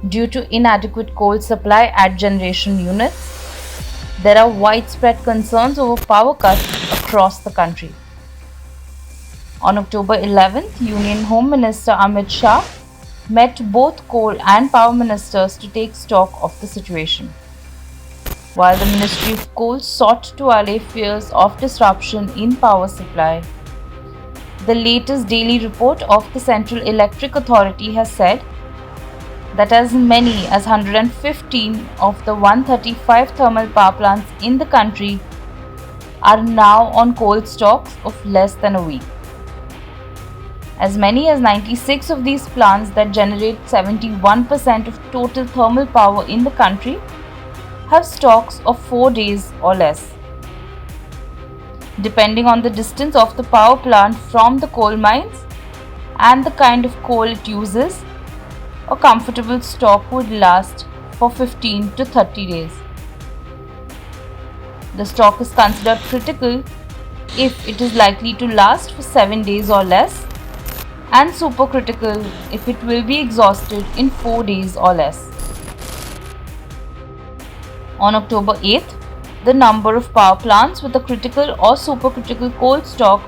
due to inadequate coal supply at generation units, there are widespread concerns over power cuts across the country. On October 11th, Union Home Minister Amit Shah met both coal and power ministers to take stock of the situation. While the Ministry of Coal sought to allay fears of disruption in power supply, the latest daily report of the Central Electric Authority has said that as many as 115 of the 135 thermal power plants in the country are now on coal stocks of less than a week. As many as 96 of these plants that generate 71% of total thermal power in the country have stocks of 4 days or less. Depending on the distance of the power plant from the coal mines and the kind of coal it uses, a comfortable stock would last for 15 to 30 days. The stock is considered critical if it is likely to last for 7 days or less, and supercritical if it will be exhausted in 4 days or less. On October 8th, the number of power plants with a critical or supercritical coal stock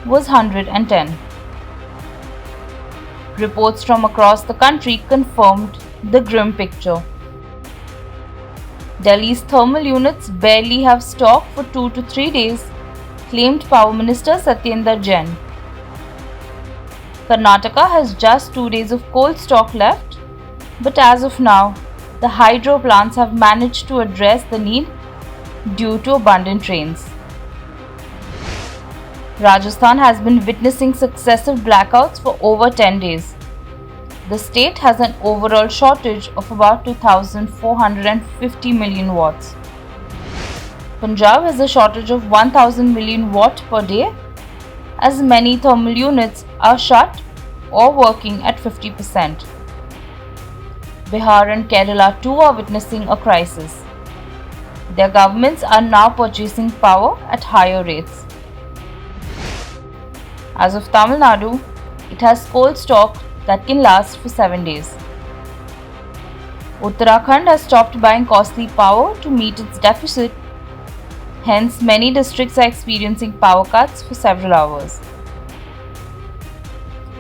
was 110. Reports from across the country confirmed the grim picture. Delhi's thermal units barely have stock for 2 to 3 days, claimed Power Minister Satyendra Jain. Karnataka has just 2 days of coal stock left, but as of now, the hydro plants have managed to address the need due to abundant rains. Rajasthan has been witnessing successive blackouts for over 10 days. The state has an overall shortage of about 2,450 million watts. Punjab has a shortage of 1,000 million watt per day, as many thermal units are shut or working at 50%. Bihar and Kerala too are witnessing a crisis. Their governments are now purchasing power at higher rates. As of Tamil Nadu, it has coal stock that can last for 7 days. Uttarakhand has stopped buying costly power to meet its deficit. Hence, many districts are experiencing power cuts for several hours.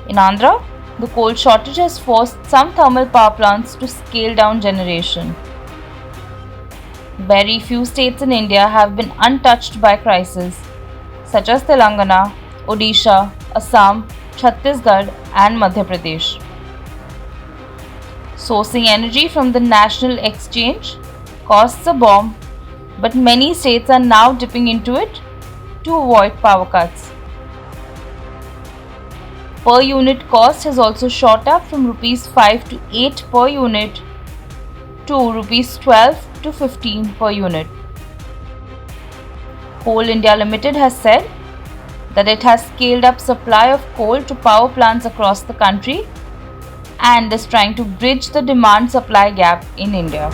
In Andhra, the coal shortage has forced some thermal power plants to scale down generation. Very few states in India have been untouched by crises, such as Telangana, Odisha, Assam, Chhattisgarh, and Madhya Pradesh. Sourcing energy from the national exchange costs a bomb, but many states are now dipping into it to avoid power cuts. Per unit cost has also shot up from Rs 5 to 8 per unit to Rs 12 to 15 per unit. Coal India Limited has said that it has scaled up supply of coal to power plants across the country and is trying to bridge the demand-supply gap in India.